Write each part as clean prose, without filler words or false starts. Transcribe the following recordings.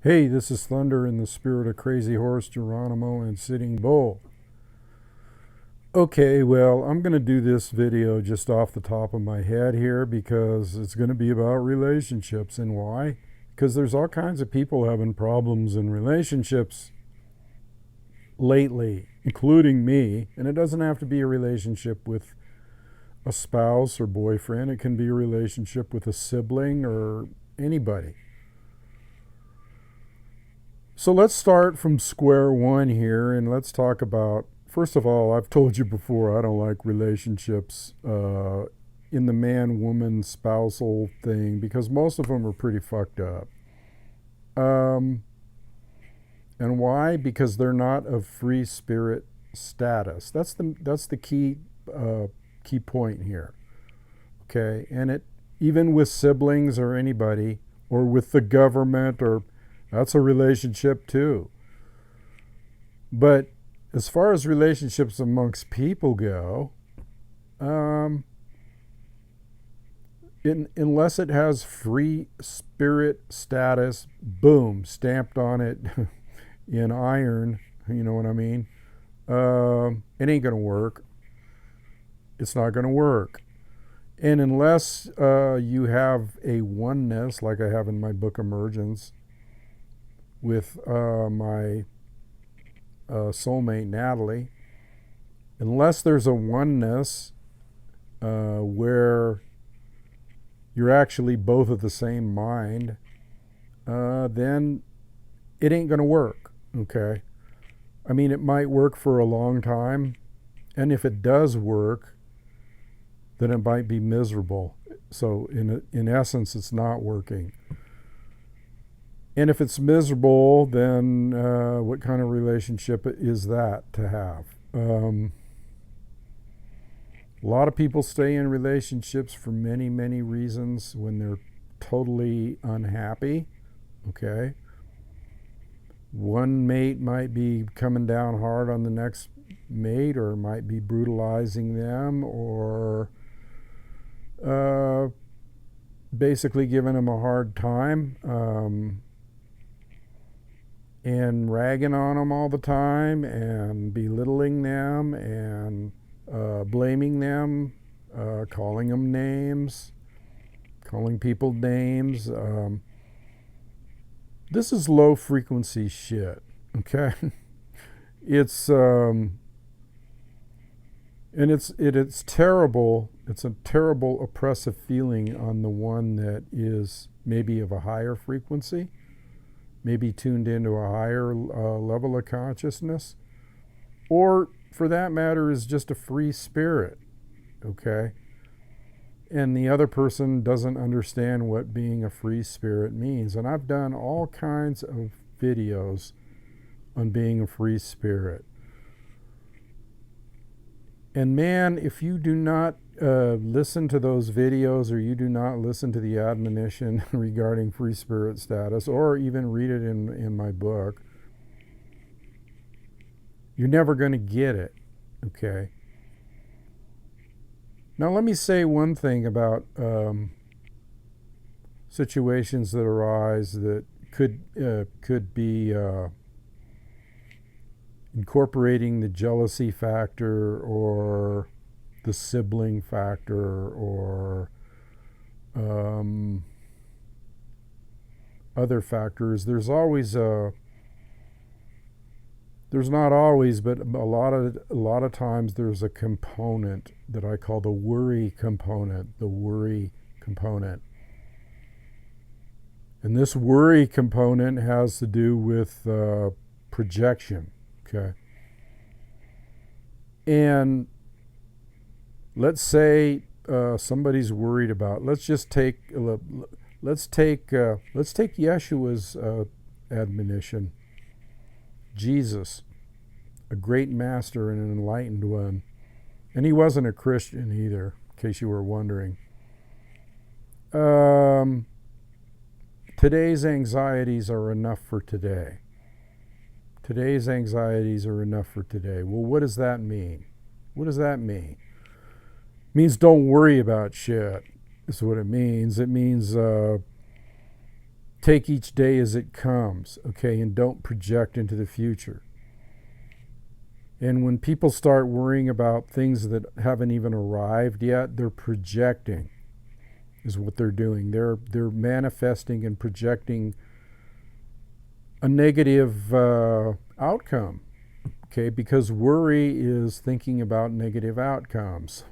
Hey, this is Thunder in the spirit of Crazy Horse, Geronimo, and Sitting Bull. Okay, well, I'm going to do this video just off the top of my head here because it's going to be about relationships. And why? Because there's all kinds of people having problems in relationships lately, including me. And it doesn't have to be a relationship with a spouse or boyfriend, it can be a relationship with a sibling or anybody. So let's start from square one here and let's talk about, first of all, I've told you before, I don't like relationships in the man woman spousal thing because most of them are pretty fucked up. Um, and why? Because they're not of free spirit status. That's the key point here. Okay, and it even with siblings or anybody or with the government or that's a relationship too. But as far as relationships amongst people go, um, unless it has free spirit status, boom, stamped on it in iron, you know what I mean? It ain't going to work. It's not going to work. And unless you have a oneness, like I have in my book Emergence, with my soulmate Natalie, unless there's a oneness where you're actually both of the same mind, then it ain't going to work. Okay. I mean, it might work for a long time. And if it does work, then it might be miserable. So, in essence, it's not working. And if it's miserable, then what kind of relationship is that to have? A lot of people stay in relationships for many, many reasons when they're totally unhappy. Okay. One mate might be coming down hard on the next mate, or might be brutalizing them, or uh, basically giving them a hard time and ragging on them all the time and belittling them and blaming them, calling them names, calling people names. This is low frequency shit. Okay, it's and it's terrible. It's a terrible oppressive feeling on the one that is maybe of a higher frequency, maybe tuned into a higher level of consciousness, or for that matter, is just a free spirit. Okay, and the other person doesn't understand what being a free spirit means. And I've done all kinds of videos on being a free spirit. And man, if you do not listen to those videos, or you do not listen to the admonition regarding free spirit status, or even read it in my book, you're never going to get it. Okay. Now, let me say one thing about situations that arise that could be incorporating the jealousy factor or the sibling factor or other factors. There's not always, but a lot of times there's a component that I call the worry component. The worry component. And this worry component has to do with projection. Okay. And let's say somebody's worried about. Let's take Yeshua's admonition. Jesus, a great master and an enlightened one, and he wasn't a Christian either, in case you were wondering. Um, Today's anxieties are enough for today. Today's anxieties are enough for today. Well, what does that mean? What does that mean? It means don't worry about shit. Is what it means. It means Take each day as it comes, okay, and don't project into the future. And when people start worrying about things that haven't even arrived yet, they're projecting, is what they're doing. They're manifesting and projecting a negative outcome, okay, because worry is thinking about negative outcomes.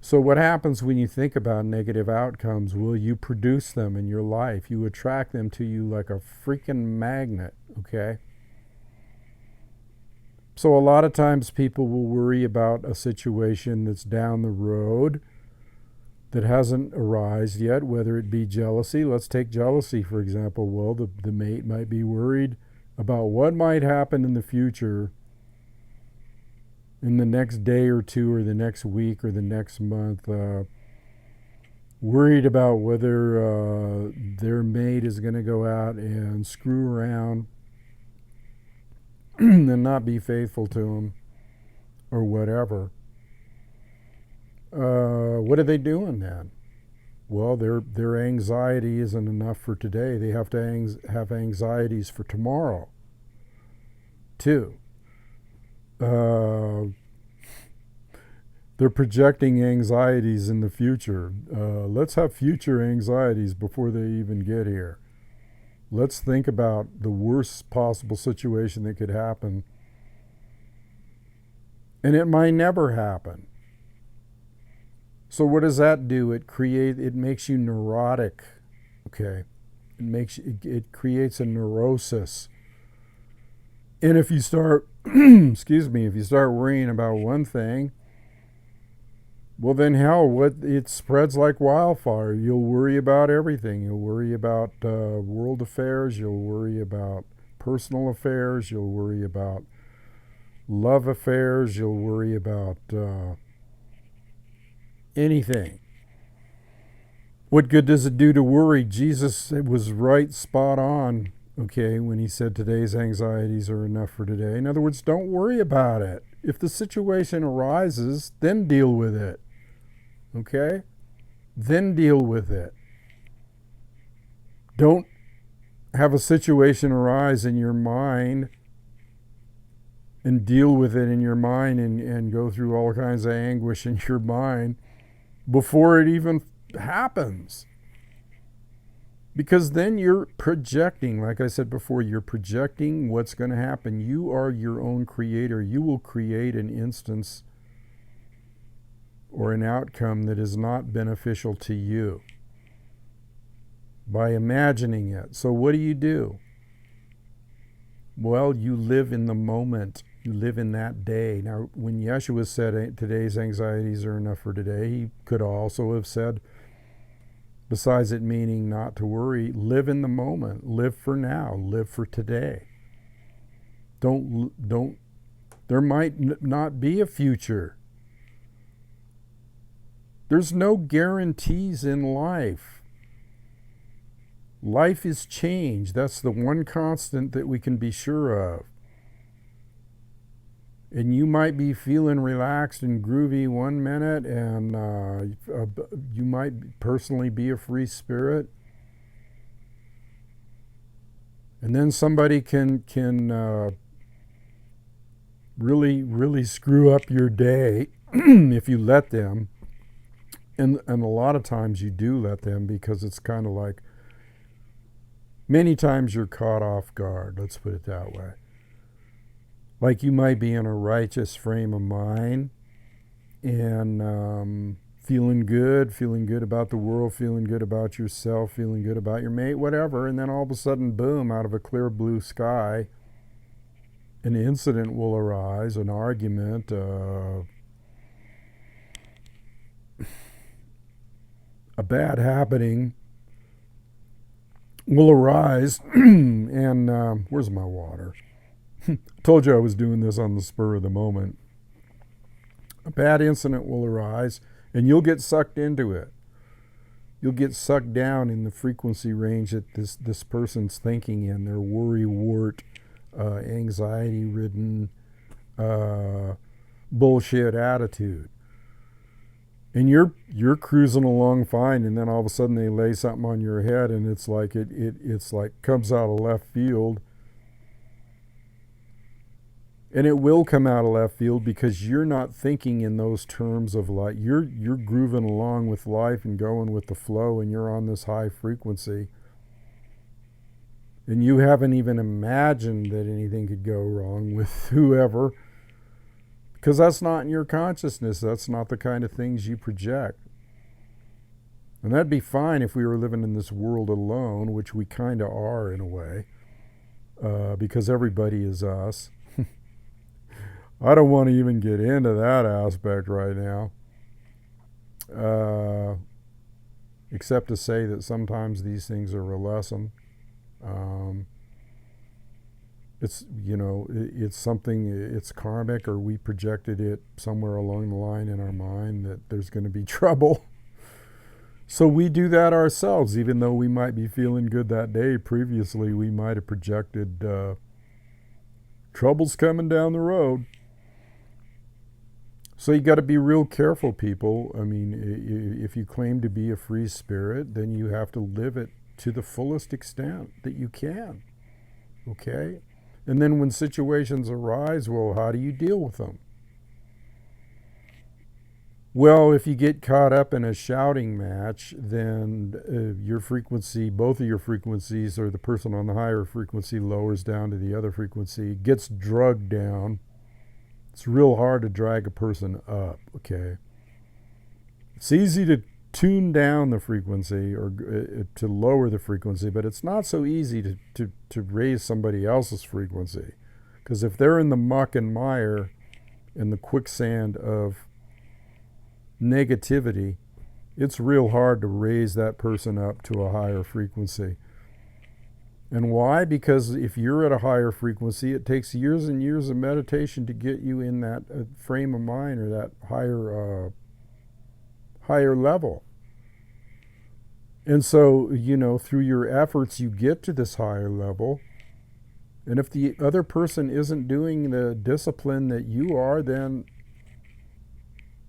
So what happens when you think about negative outcomes? Well, you produce them in your life. You attract them to you like a freaking magnet, okay? So a lot of times people will worry about a situation that's down the road that hasn't arisen yet, whether it be jealousy. Let's take jealousy, for example. Well, the mate might be worried about what might happen in the future, in the next day or two, or the next week, or the next month, worried about whether their mate is going to go out and screw around and not be faithful to them, or whatever. What are they doing then? Well, their anxiety isn't enough for today. They have to have anxieties for tomorrow, too. They're projecting anxieties in the future. Let's have future anxieties before they even get here. Let's think about the worst possible situation that could happen. And it might never happen. So what does that do? It makes you neurotic. Okay. It creates a neurosis. And if you start if you start worrying about one thing, well then hell, it spreads like wildfire. You'll worry about everything. You'll worry about world affairs. You'll worry about personal affairs. You'll worry about love affairs. You'll worry about anything. What good does it do to worry? Jesus was right, spot on, okay, when he said today's anxieties are enough for today. In other words, don't worry about it. If the situation arises, then deal with it. Okay? Then deal with it. Don't have a situation arise in your mind and deal with it in your mind and go through all kinds of anguish in your mind before it even happens. Because then you're projecting, like I said before, you're projecting what's going to happen. You are your own creator. You will create an instance or an outcome that is not beneficial to you by imagining it. So what do? Well, you live in the moment. You live in that day. Now, when Yeshua said today's anxieties are enough for today, he could also have said, besides it meaning not to worry, live in the moment. Live for now. Live for today. There might not be a future. There's no guarantees in life. Life is change. That's the one constant that we can be sure of. And you might be feeling relaxed and groovy one minute, and you might personally be a free spirit. And then somebody can really screw up your day if you let them. And a lot of times you do let them, because it's kind of like, many times you're caught off guard, let's put it that way. Like you might be in a righteous frame of mind and feeling good about the world, feeling good about yourself, feeling good about your mate, whatever. And then all of a sudden, boom, out of a clear blue sky, an incident will arise, an argument, a bad happening will arise. And where's my water? Told you I was doing this on the spur of the moment. A bad incident will arise, and you'll get sucked into it. You'll get sucked down in the frequency range that this person's thinking in, their worry-wart, anxiety-ridden, bullshit attitude. And you're cruising along fine, and then all of a sudden they lay something on your head, and it's like it's like comes out of left field. And it will come out of left field because you're not thinking in those terms of like you're grooving along with life and going with the flow, and you're on this high frequency, and you haven't even imagined that anything could go wrong with whoever, because that's not in your consciousness. That's not the kind of things you project. And that'd be fine if we were living in this world alone, which we kind of are in a way, because everybody is us. I don't want to even get into that aspect right now, except to say that sometimes these things are a lesson. Um, it's something, it's karmic, or we projected it somewhere along the line in our mind that there's going to be trouble. So we do that ourselves, even though we might be feeling good that day. Previously, we might have projected trouble's coming down the road. So you got to be real careful, people. I mean, if you claim to be a free spirit, then you have to live it to the fullest extent that you can. Okay? And then when situations arise, well, how do you deal with them? Well, if you get caught up in a shouting match, then your frequency, both of your frequencies, or the person on the higher frequency lowers down to the other frequency, gets drugged down. It's real hard to drag a person up, okay? It's easy to tune down the frequency or to lower the frequency, but it's not so easy to raise somebody else's frequency. Because if they're in the muck and mire, in the quicksand of negativity, it's real hard to raise that person up to a higher frequency. And why? Because if you're at a higher frequency, it takes years and years of meditation to get you in that frame of mind, or that higher level. And so, through your efforts, you get to this higher level. And if the other person isn't doing the discipline that you are, then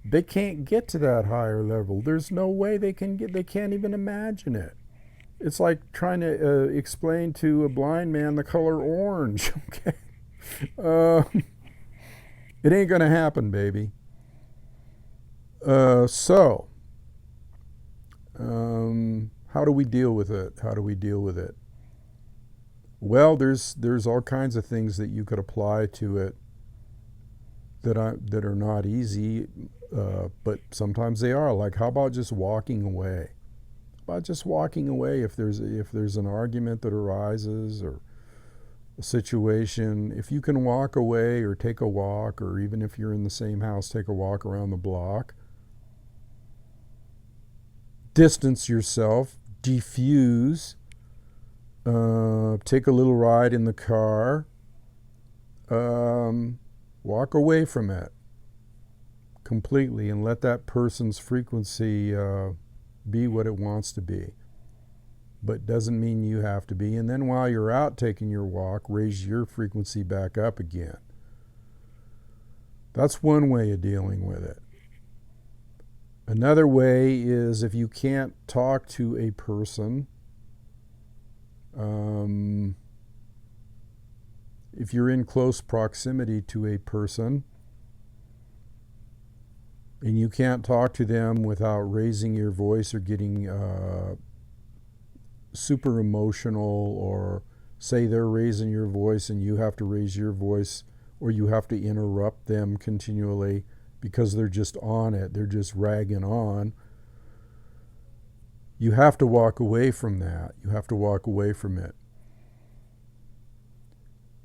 they can't get to that higher level. There's no way they can get, they can't even imagine it. It's like trying to explain to a blind man the color orange. Okay, it ain't gonna happen, baby. So, how do we deal with it? How do we deal with it? Well, there's all kinds of things that you could apply to it that are not easy, but sometimes they are. Like, how about just walking away? About just walking away if there's an argument that arises, or a situation. If you can walk away or take a walk, or even if you're in the same house, take a walk around the block. Distance yourself, defuse, take a little ride in the car, walk away from it completely, and let that person's frequency be what it wants to be, but doesn't mean you have to be. And then while you're out taking your walk, raise your frequency back up again. That's one way of dealing with it. Another way is, if you can't talk to a person, if you're in close proximity to a person, and you can't talk to them without raising your voice or getting super emotional, or say they're raising your voice and you have to raise your voice, or you have to interrupt them continually because they're just on it, they're just ragging on, you have to walk away from that. You have to walk away from it.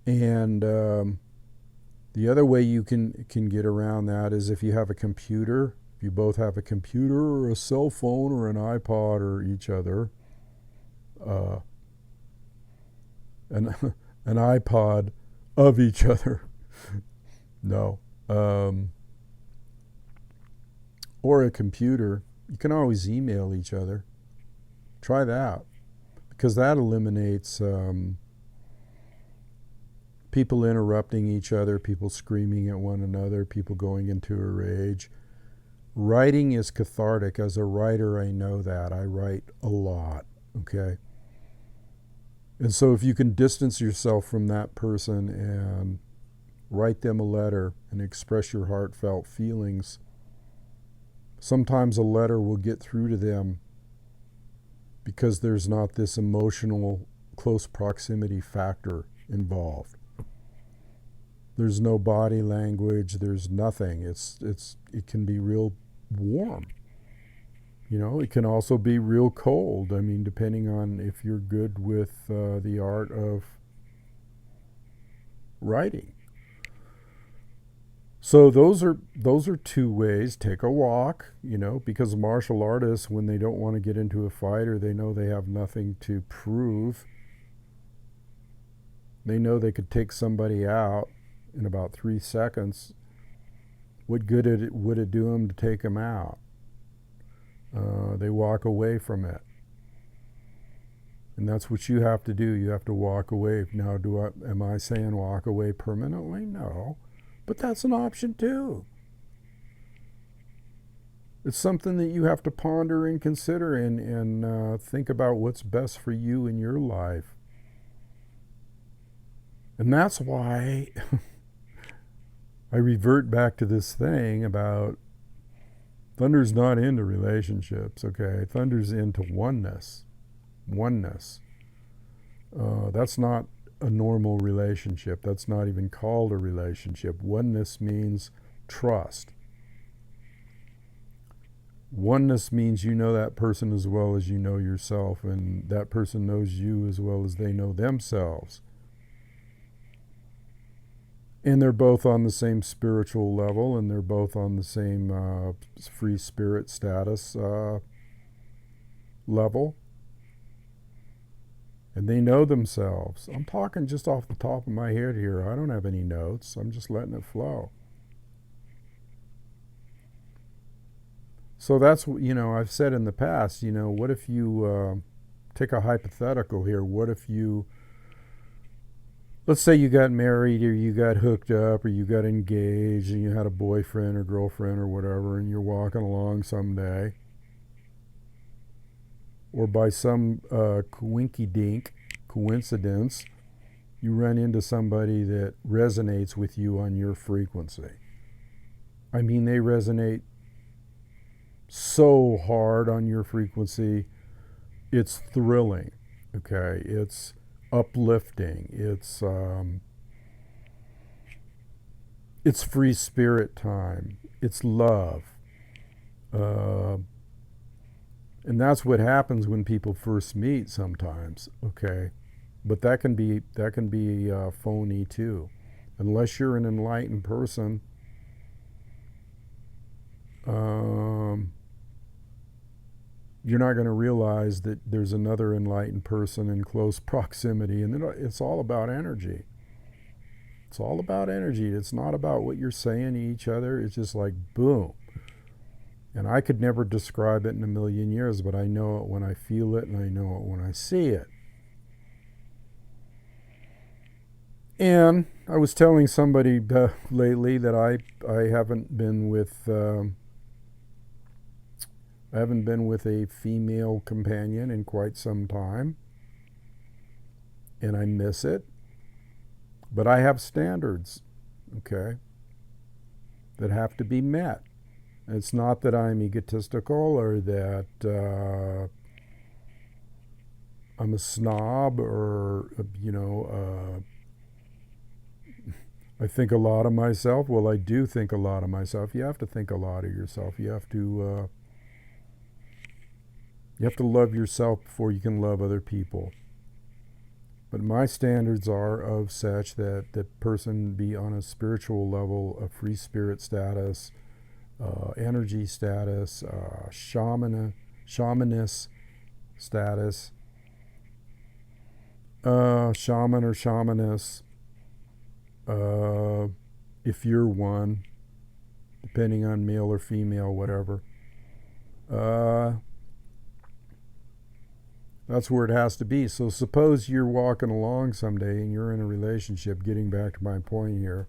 And the other way you can get around that is, if you have a computer, if you both have a computer or a cell phone or an iPod or each other, an iPod of each other, no, or a computer, you can always email each other. Try that, because that eliminates people interrupting each other, people screaming at one another, people going into a rage. Writing is cathartic. As a writer, I know that. I write a lot, okay? And so if you can distance yourself from that person and write them a letter and express your heartfelt feelings, sometimes a letter will get through to them because there's not this emotional close proximity factor involved. There's no body language, there's nothing. It can be real warm. You know, it can also be real cold. I mean, depending on if you're good with the art of writing. So those are two ways. Take a walk, you know, because martial artists, when they don't want to get into a fight or they know they have nothing to prove, they know they could take somebody out in about 3 seconds. What good would it do them to take them out? They walk away from it. And that's what you have to do. You have to walk away. Now, am I saying walk away permanently? No. But that's an option too. It's something that you have to ponder and consider and think about what's best for you in your life. And that's why I revert back to this thing about Thunder's not into relationships, okay? Thunder's into oneness. Oneness. That's not a normal relationship. That's not even called a relationship. Oneness means trust. Oneness means you know that person as well as you know yourself, and that person knows you as well as they know themselves. And they're both on the same spiritual level, and they're both on the same free spirit status level. And they know themselves. I'm talking just off the top of my head here. I don't have any notes. I'm just letting it flow. So that's, you know, I've said in the past, you know, what if you take a hypothetical here? What if you, let's say you got married or you got hooked up or you got engaged and you had a boyfriend or girlfriend or whatever, and you're walking along someday, or by some coinky-dink coincidence, you run into somebody that resonates with you on your frequency. I mean, they resonate so hard on your frequency, it's thrilling, okay? It's uplifting. It's free spirit time. It's love. And that's what happens when people first meet sometimes, okay? But that can be phony too. Unless you're an enlightened person, you're not going to realize that there's another enlightened person in close proximity. And it's all about energy. It's all about energy. It's not about what you're saying to each other. It's just like, boom. And I could never describe it in a million years, but I know it when I feel it and I know it when I see it. And I was telling somebody lately that I haven't been with a female companion in quite some time, and I miss it. But I have standards, okay, that have to be met. It's not that I'm egotistical or that I'm a snob or, I think a lot of myself. Well, I do think a lot of myself. You have to think a lot of yourself. You have to love yourself before you can love other people. But my standards are of such that the person be on a spiritual level, a free spirit status, energy status, shamanist status, shaman or shamaness, if you're one, depending on male or female, whatever. That's where it has to be. So suppose you're walking along someday and you're in a relationship, getting back to my point here,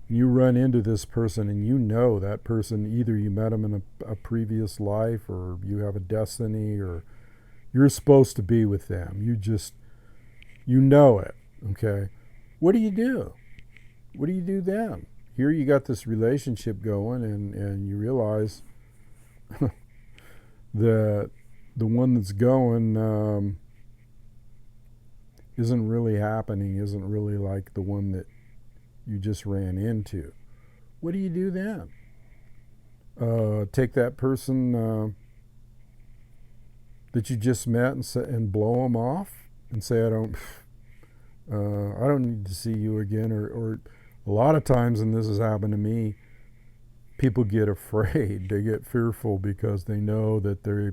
You run into this person and you know that person, either you met them in a previous life, or you have a destiny, or you're supposed to be with them. You know it, okay? What do you do? What do you do then? Here you got this relationship going, and you realize that the one that's going isn't really happening, isn't really like the one that you just ran into. What do you do then? Take that person that you just met and blow them off and say, I don't need to see you again, or a lot of times, and this has happened to me, people get afraid. They get fearful because they know that they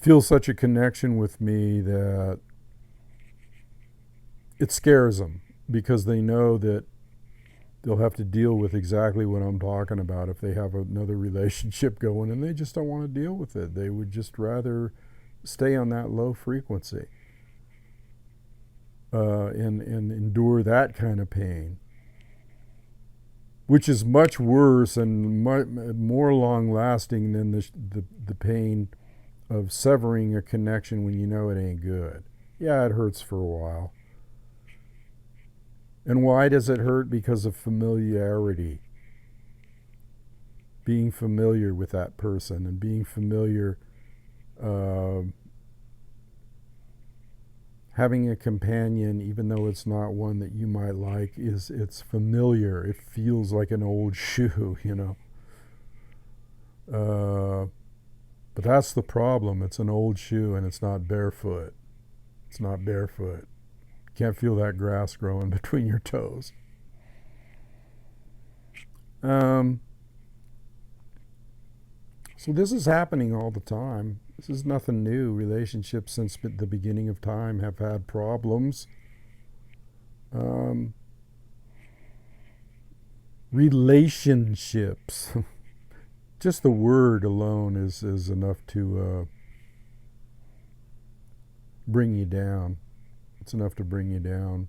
feel such a connection with me that it scares them, because they know that they'll have to deal with exactly what I'm talking about if they have another relationship going, and they just don't want to deal with it. They would just rather stay on that low frequency and endure that kind of pain, which is much worse and more long-lasting than the pain of severing a connection when you know it ain't good. Yeah, it hurts for a while. And why does it hurt? Because of familiarity. Being familiar with that person and being familiar, having a companion, even though it's not one that you might like, it's familiar. It feels like an old shoe, you know. But that's the problem. It's an old shoe and it's not barefoot. It's not barefoot. Can't feel that grass growing between your toes. So this is happening all the time. This is nothing new. Relationships since the beginning of time have had problems. Relationships. Just the word alone is enough to bring you down. It's enough to bring you down.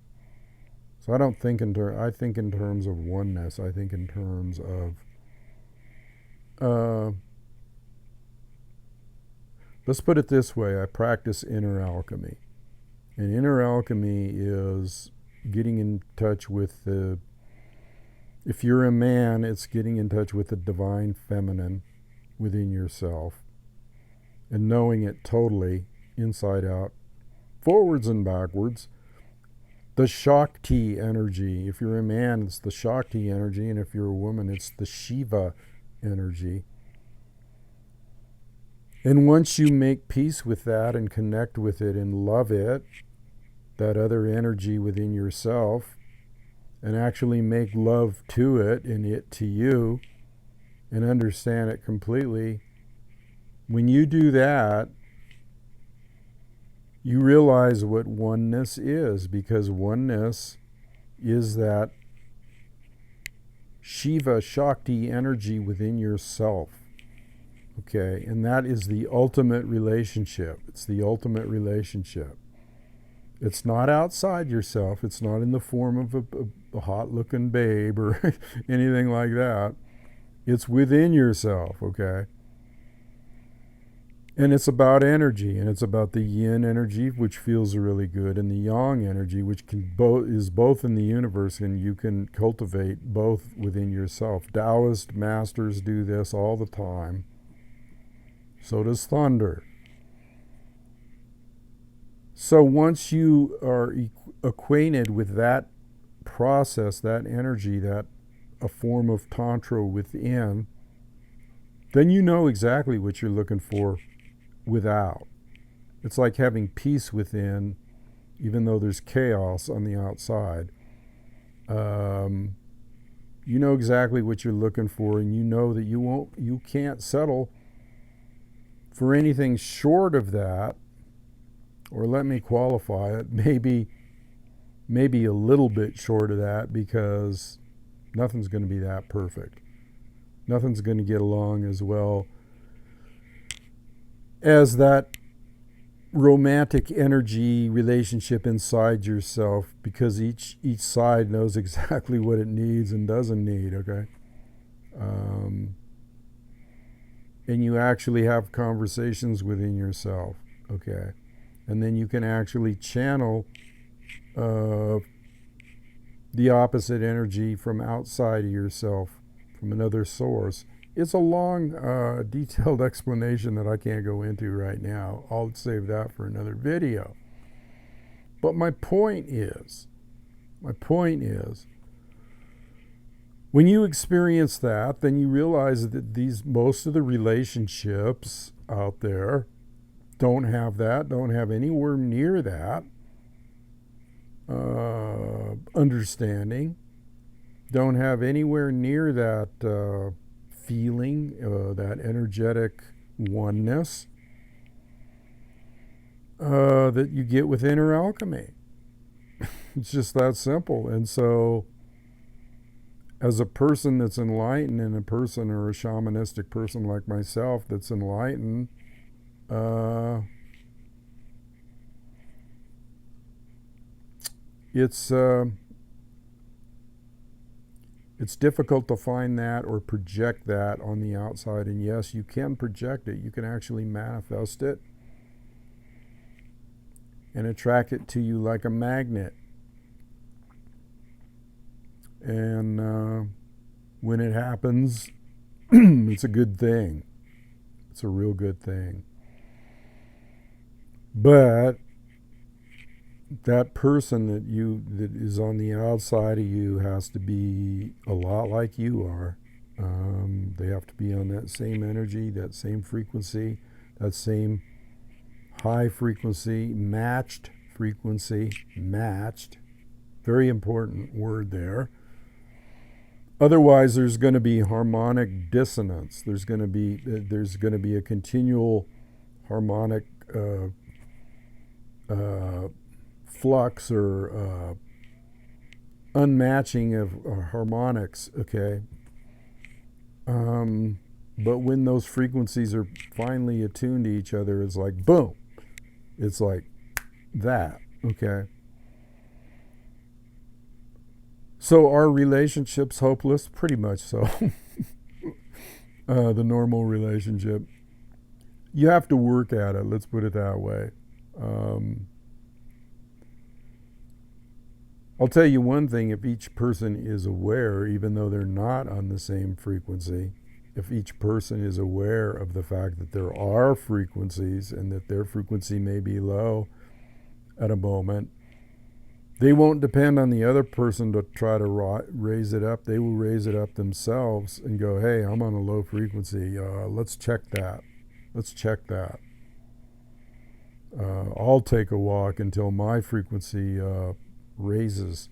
So I don't think I think in terms of oneness. I think in terms of let's put it this way. I practice inner alchemy. And inner alchemy is getting in touch with if you're a man, it's getting in touch with the divine feminine within yourself and knowing it totally inside out, forwards and backwards. The Shakti energy. If you're a man, it's the Shakti energy, and if you're a woman, it's the Shiva energy. And once you make peace with that and connect with it and love it, that other energy within yourself, and actually make love to it and it to you, and understand it completely, when you do that, you realize what oneness is, because oneness is that Shiva Shakti energy within yourself. Okay, and that is the ultimate relationship. It's the ultimate relationship. It's not outside yourself. It's not in the form of a hot-looking babe or anything like that. It's within yourself, okay? And it's about energy, and it's about the yin energy, which feels really good, and the yang energy, which is both in the universe, and you can cultivate both within yourself. Taoist masters do this all the time. So does thunder. So once you are acquainted with that process, that energy, that a form of tantra within, then you know exactly what you're looking for without. It's like having peace within, even though there's chaos on the outside. You know exactly what you're looking for, and you know that you can't settle for anything short of that. Or let me qualify it, maybe a little bit short of that, because nothing's going to be that perfect. Nothing's going to get along as well as that romantic energy relationship inside yourself, because each side knows exactly what it needs and doesn't need, okay? And you actually have conversations within yourself, okay? And then you can actually channel the opposite energy from outside of yourself, from another source. It's a long, detailed explanation that I can't go into right now. I'll save that for another video. But my point is, when you experience that, then you realize that most of the relationships out there don't have that, don't have anywhere near that understanding, don't have anywhere near that feeling, that energetic oneness that you get with inner alchemy. It's just that simple. And so, as a person that's enlightened, and a person or a shamanistic person like myself that's enlightened, it's difficult to find that or project that on the outside. And yes, you can project it. You can actually manifest it and attract it to you like a magnet. And when it happens, it's a good thing. It's a real good thing. But that person that is on the outside of you has to be a lot like you are. They have to be on that same energy, that same frequency, that same high frequency, matched frequency, matched. Very important word there. Otherwise, there's going to be harmonic dissonance. There's going to be a continual harmonic flux or unmatching of harmonics, okay? But when those frequencies are finally attuned to each other, it's like boom. It's like that, okay? So are relationships hopeless? Pretty much so. The normal relationship. You have to work at it, let's put it that way. I'll tell you one thing, if each person is aware, even though they're not on the same frequency, if each person is aware of the fact that there are frequencies and that their frequency may be low at a moment, they won't depend on the other person to try to raise it up. They will raise it up themselves and go, hey, I'm on a low frequency. Let's check that. I'll take a walk until my frequency raises.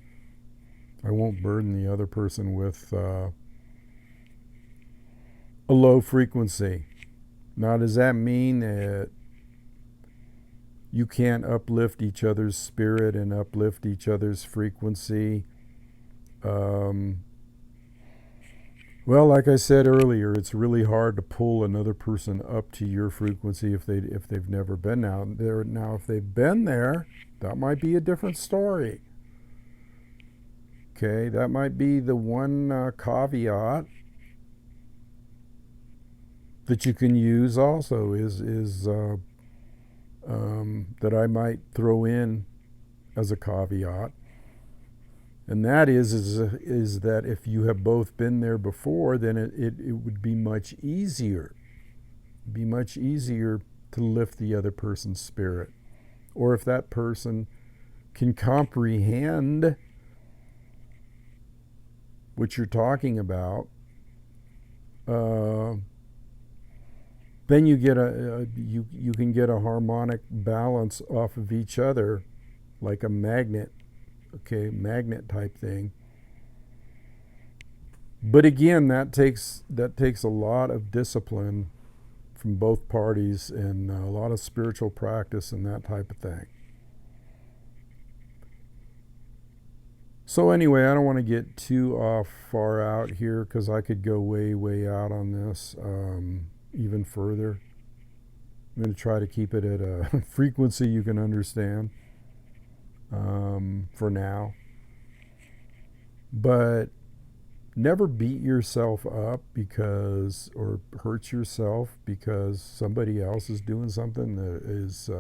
I won't burden the other person with a low frequency. Now, does that mean that you can't uplift each other's spirit and uplift each other's frequency? Well, like I said earlier, it's really hard to pull another person up to your frequency if they've never been out there. Now, if they've been there, that might be a different story. Okay, that might be the one caveat that you can use also is that I might throw in as a caveat, and that is that if you have both been there before, then it would be much easier. Be much easier to lift the other person's spirit, or if that person can comprehend what you're talking about, then you get you can get a harmonic balance off of each other, like a magnet, okay, magnet type thing. But again, that takes a lot of discipline from both parties and a lot of spiritual practice and that type of thing. So anyway, I don't want to get too far out here, because I could go way out on this even further. I'm going to try to keep it at a frequency you can understand for now. But never beat yourself up because, or hurt yourself because somebody else is doing something that is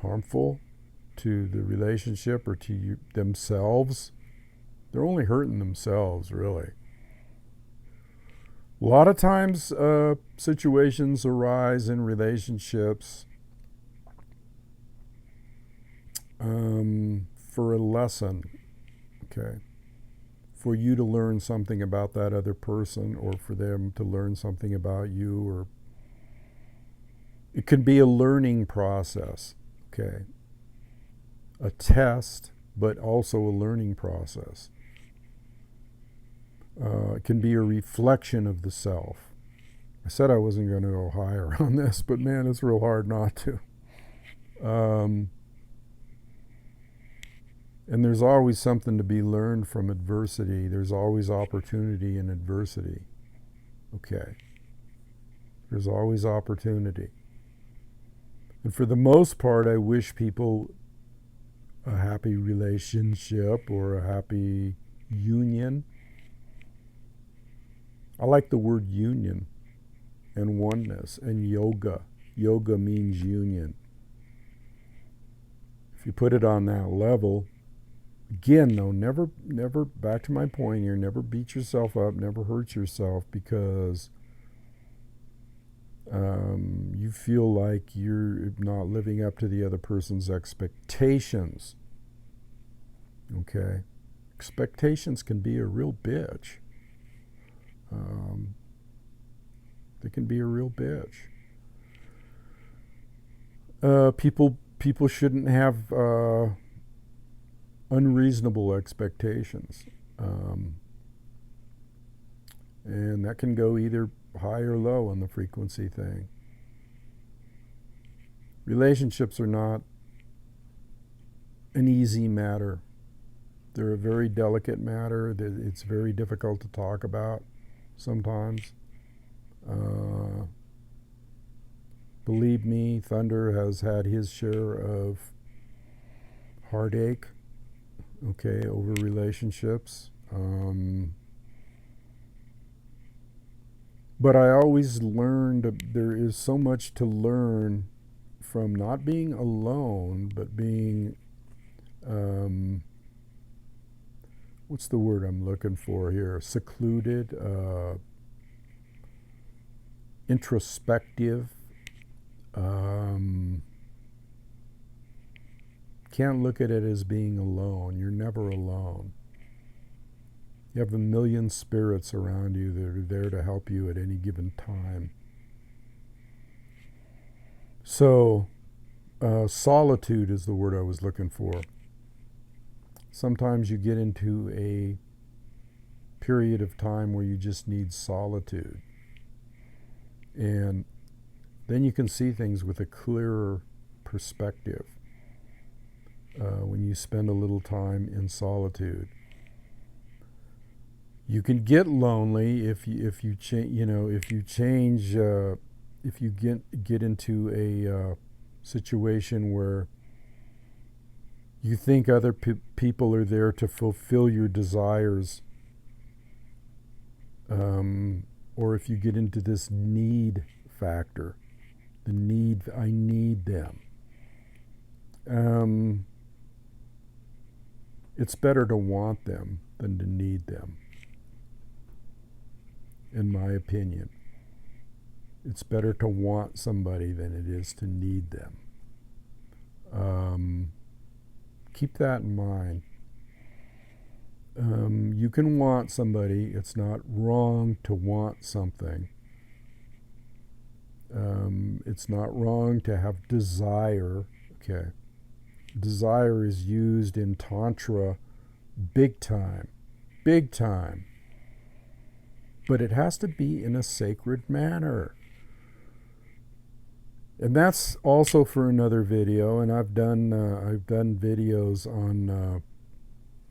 harmful to the relationship or to themselves. They're only hurting themselves, really. A lot of times, situations arise in relationships for a lesson, okay? For you to learn something about that other person, or for them to learn something about you, or it can be a learning process, okay? A test, but also a learning process. It can be a reflection of the self. I said I wasn't going to go higher on this, but man, it's real hard not to. And there's always something to be learned from adversity. There's always opportunity in adversity. Okay. There's always opportunity. And for the most part, I wish people a happy relationship or a happy union. I like the word union and oneness and yoga. Yoga means union. If you put it on that level, again though, never, back to my point here, never beat yourself up, never hurt yourself because you feel like you're not living up to the other person's expectations. Okay? Expectations can be a real bitch. They can be a real bitch. People shouldn't have unreasonable expectations. And that can go either high or low on the frequency thing. Relationships are not an easy matter. They're a very delicate matter. It's very difficult to talk about sometimes. Believe me, Thunder has had his share of heartache, okay, over relationships. But I always learned there is so much to learn from not being alone, but being, what's the word I'm looking for here? Secluded, introspective. Can't look at it as being alone. You're never alone. You have a million spirits around you that are there to help you at any given time. So, solitude is the word I was looking for. Sometimes you get into a period of time where you just need solitude. And then you can see things with a clearer perspective when you spend a little time in solitude. You can get lonely if you get into a situation where you think other people are there to fulfill your desires, or if you get into this need factor, the need, I need them. It's better to want them than to need them, in my opinion. It's better to want somebody than it is to need them. Keep that in mind. You can want somebody. It's not wrong to want something. It's not wrong to have desire. Okay. Desire is used in Tantra big time. Big time. But it has to be in a sacred manner. And that's also for another video. And I've done videos on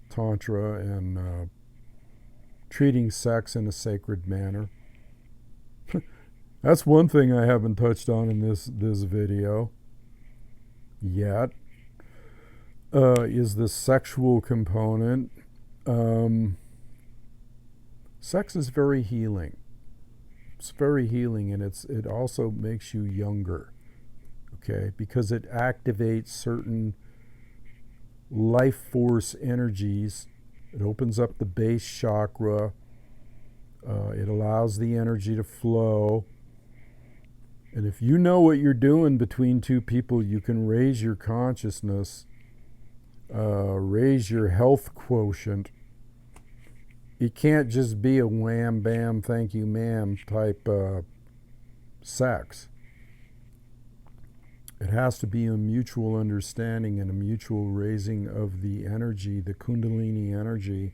Tantra and treating sex in a sacred manner. That's one thing I haven't touched on in this video yet. Is the sexual component. Um, Sex is very healing. It's very healing, and it also makes you younger. Okay, because it activates certain life force energies. It opens up the base chakra. It allows the energy to flow. And if you know what you're doing between two people, you can raise your consciousness, raise your health quotient. It can't just be a wham bam thank you ma'am type sex. It has to be a mutual understanding and a mutual raising of the energy, the kundalini energy,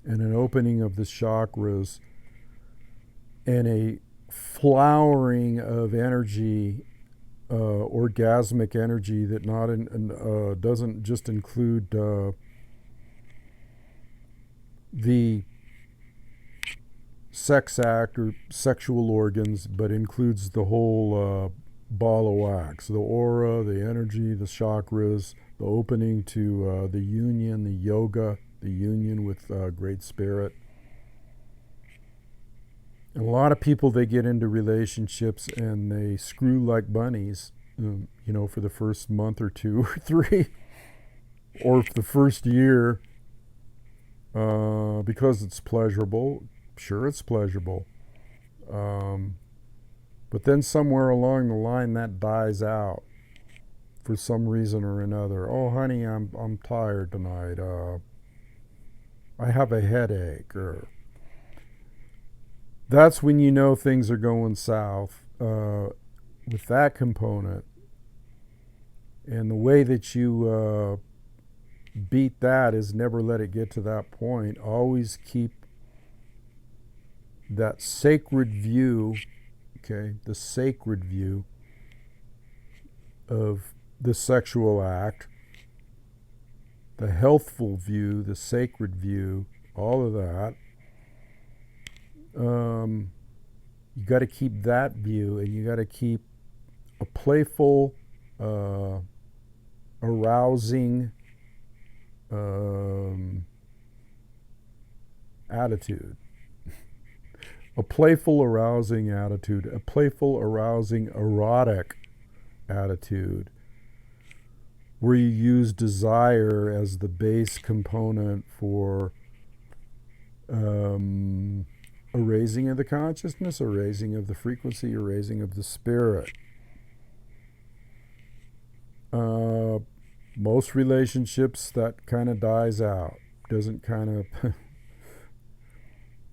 and an opening of the chakras, and a flowering of energy, orgasmic energy that doesn't just include the sex act or sexual organs, but includes the whole ball of wax, the aura, the energy, the chakras, the opening to the union, the yoga, the union with Great Spirit. And a lot of people, they get into relationships and they screw like bunnies, for the first month or two or three, or for the first year, because it's pleasurable. Sure, it's pleasurable. But then somewhere along the line that dies out for some reason or another. Oh, honey, I'm tired tonight. I have a headache. Or that's when you know things are going south with that component. And the way that you beat that is never let it get to that point. Always keep that sacred view, okay, the sacred view of the sexual act, the healthful view, the sacred view, all of that. You got to keep that view, and you got to keep a playful, arousing attitude. A playful, arousing attitude, a playful, arousing, erotic attitude, where you use desire as the base component for a raising of the consciousness, a raising of the frequency, a raising of the spirit. Most relationships, that kind of dies out. Doesn't kind of,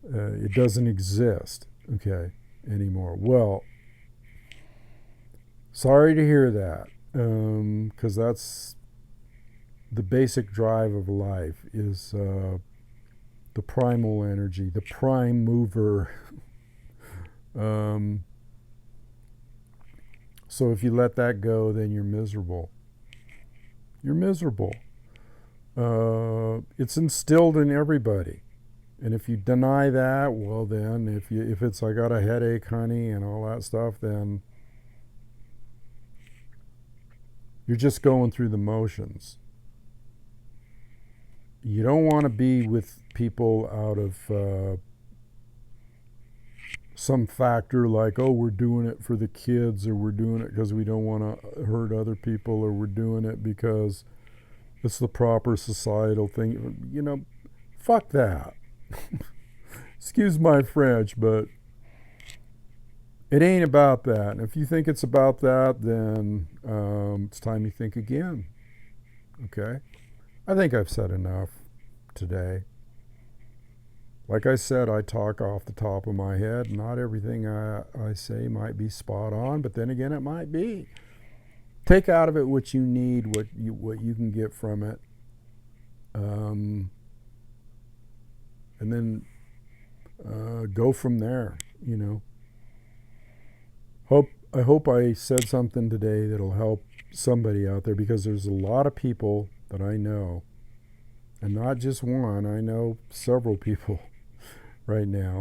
it doesn't exist, okay, anymore. Well, sorry to hear that, because that's the basic drive of life, is the primal energy, the prime mover. So if you let that go, then you're miserable. You're miserable. It's instilled in everybody. And if you deny that, well then, if it's I got a headache, honey, and all that stuff, then you're just going through the motions. You don't want to be with people out of some factor like, oh, we're doing it for the kids, or we're doing it because we don't want to hurt other people, or we're doing it because it's the proper societal thing. Fuck that. Excuse my French, but it ain't about that. And if you think it's about that, then it's time you think again. Okay? I think I've said enough today. Like I said, I talk off the top of my head. Not everything I say might be spot on, but then again, it might be. Take out of it what you need, what you can get from it, and then go from there. I hope I said something today that'll help somebody out there, because there's a lot of people that I know, and not just one. I know several people right now,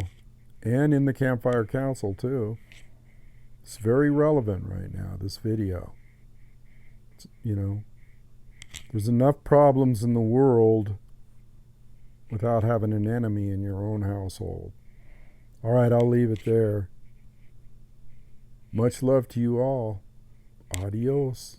and in the Campfire Council too, It's very relevant right now, this video. You know, there's enough problems in the world without having an enemy in your own household. All right, I'll leave it there. Much love to you all. Adios.